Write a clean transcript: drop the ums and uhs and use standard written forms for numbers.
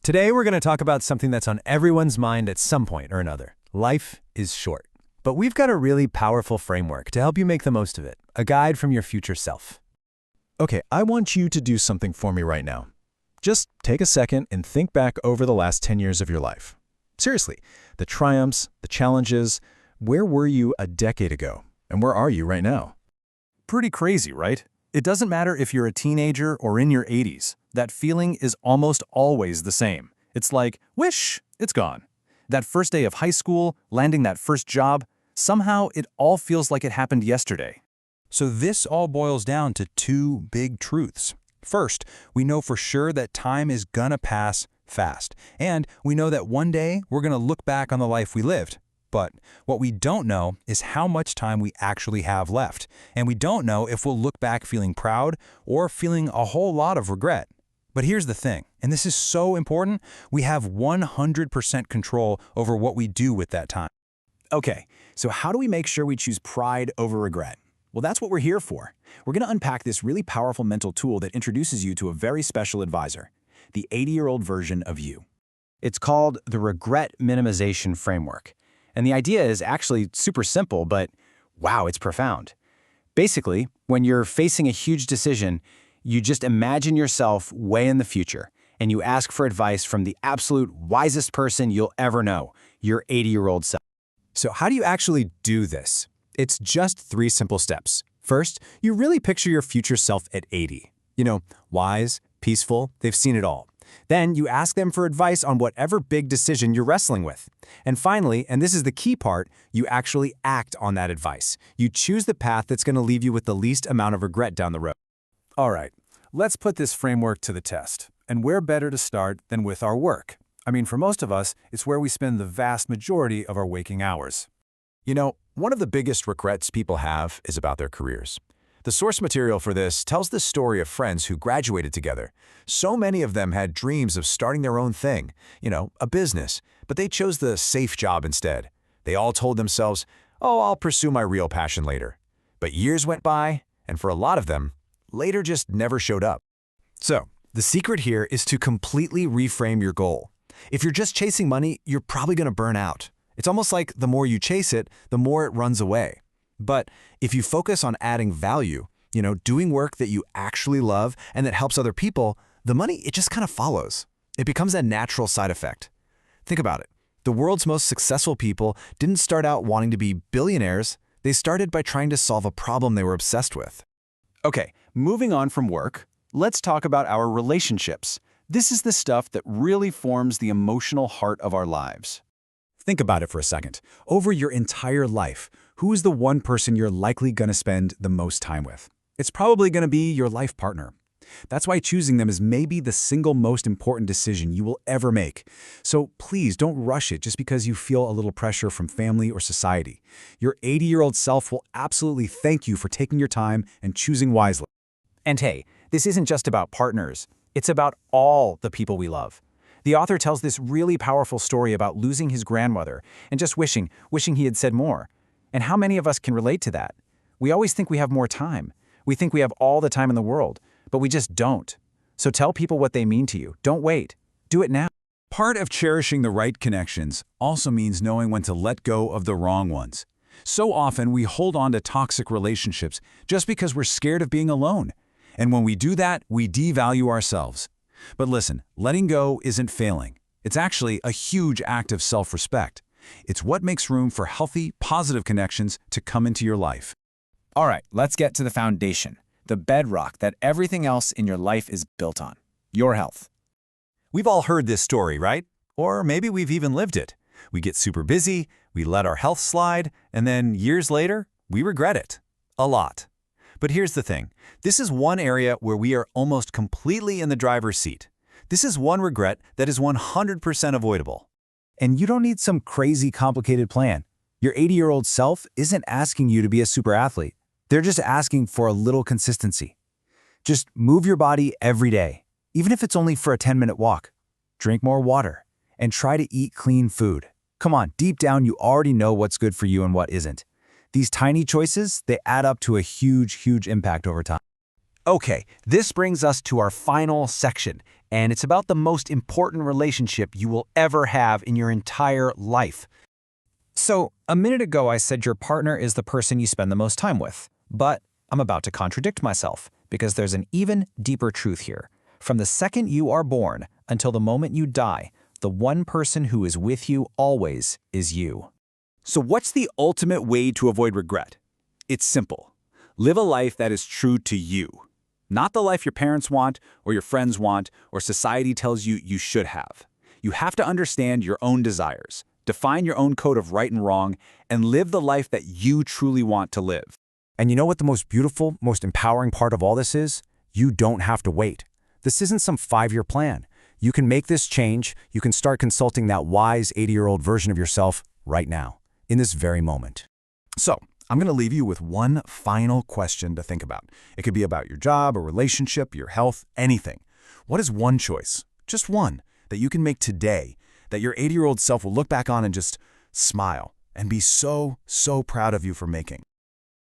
Today we're going to talk about something that's on everyone's mind at some point or another. Life is short. But we've got a really powerful framework to help you make the most of it, a guide from your future self. Okay, I want you to do something for me right now. Just take a second and think back over the last 10 years of your life. Seriously, the triumphs, the challenges, where were you a decade ago? And where are you right now? Pretty crazy, right? It doesn't matter if you're a teenager or in your 80s. That feeling is almost always the same. It's like, whoosh, it's gone. That first day of high school, landing that first job, somehow it all feels like it happened yesterday. So this all boils down to two big truths. First, we know for sure that time is gonna pass fast. And we know that one day we're gonna look back on the life we lived. But what we don't know is how much time we actually have left. And we don't know if we'll look back feeling proud or feeling a whole lot of regret. But here's the thing, and this is so important, we have 100% control over what we do with that time. Okay, so how do we make sure we choose pride over regret? Well, that's what we're here for. We're going to unpack this really powerful mental tool that introduces you to a very special advisor, the 80-year-old version of you. It's called the regret minimization framework. And the idea is actually super simple, but wow, it's profound. Basically, when you're facing a huge decision, you just imagine yourself way in the future, and you ask for advice from the absolute wisest person you'll ever know, your 80-year-old self. So how do you actually do this? It's just 3 simple steps. First, you really picture your future self at 80. You know, wise, peaceful, they've seen it all. Then you ask them for advice on whatever big decision you're wrestling with. And finally, and this is the key part, you actually act on that advice. You choose the path that's going to leave you with the least amount of regret down the road. All right, let's put this framework to the test. And where better to start than with our work? I mean, for most of us, it's where we spend the vast majority of our waking hours. You know, one of the biggest regrets people have is about their careers. The source material for this tells the story of friends who graduated together. So many of them had dreams of starting their own thing, you know, a business, but they chose the safe job instead. They all told themselves, oh, I'll pursue my real passion later. But years went by, and for a lot of them, later just never showed up. So, the secret here is to completely reframe your goal. If you're just chasing money, you're probably going to burn out. It's almost like the more you chase it, the more it runs away. But if you focus on adding value, you know, doing work that you actually love and that helps other people, the money, it just kind of follows. It becomes a natural side effect. Think about it. The world's most successful people didn't start out wanting to be billionaires. They started by trying to solve a problem they were obsessed with. Okay, moving on from work, let's talk about our relationships. This is the stuff that really forms the emotional heart of our lives. Think about it for a second. Over your entire life, who is the one person you're likely going to spend the most time with? It's probably going to be your life partner. That's why choosing them is maybe the single most important decision you will ever make. So please don't rush it just because you feel a little pressure from family or society. Your 80-year-old self will absolutely thank you for taking your time and choosing wisely. And hey, this isn't just about partners. It's about all the people we love. The author tells this really powerful story about losing his grandmother and just wishing he had said more. And how many of us can relate to that? We always think we have more time. We think we have all the time in the world, but we just don't. So tell people what they mean to you. Don't wait. Do it now. Part of cherishing the right connections also means knowing when to let go of the wrong ones. So often we hold on to toxic relationships just because we're scared of being alone. And when we do that, we devalue ourselves. But listen, letting go isn't failing. It's actually a huge act of self-respect. It's what makes room for healthy, positive connections to come into your life. All right, let's get to the foundation, the bedrock that everything else in your life is built on, your health. We've all heard this story, right? Or maybe we've even lived it. We get super busy, we let our health slide, and then years later, we regret it. A lot. But here's the thing. This is one area where we are almost completely in the driver's seat. This is one regret that is 100% avoidable. And you don't need some crazy complicated plan. Your 80-year-old self isn't asking you to be a super athlete. They're just asking for a little consistency. Just move your body every day, even if it's only for a 10-minute walk. Drink more water, and try to eat clean food. Come on, deep down you already know what's good for you and what isn't. These tiny choices, they add up to a huge, huge impact over time. Okay, this brings us to our final section, And it's about the most important relationship you will ever have in your entire life. So, a minute ago I said your partner is the person you spend the most time with. But I'm about to contradict myself, because there's an even deeper truth here. From the second you are born until the moment you die, the one person who is with you always is you. So what's the ultimate way to avoid regret? It's simple. Live a life that is true to you. Not the life your parents want, or your friends want, or society tells you you should have. You have to understand your own desires, define your own code of right and wrong, and live the life that you truly want to live. And you know what the most beautiful, most empowering part of all this is? You don't have to wait. This isn't some 5-year plan. You can make this change. You can start consulting that wise 80-year-old version of yourself right now, in this very moment. So, I'm going to leave you with one final question to think about. It could be about your job, a relationship, your health, anything. What is one choice, just one, that you can make today that your 80-year-old self will look back on and just smile and be so, so proud of you for making?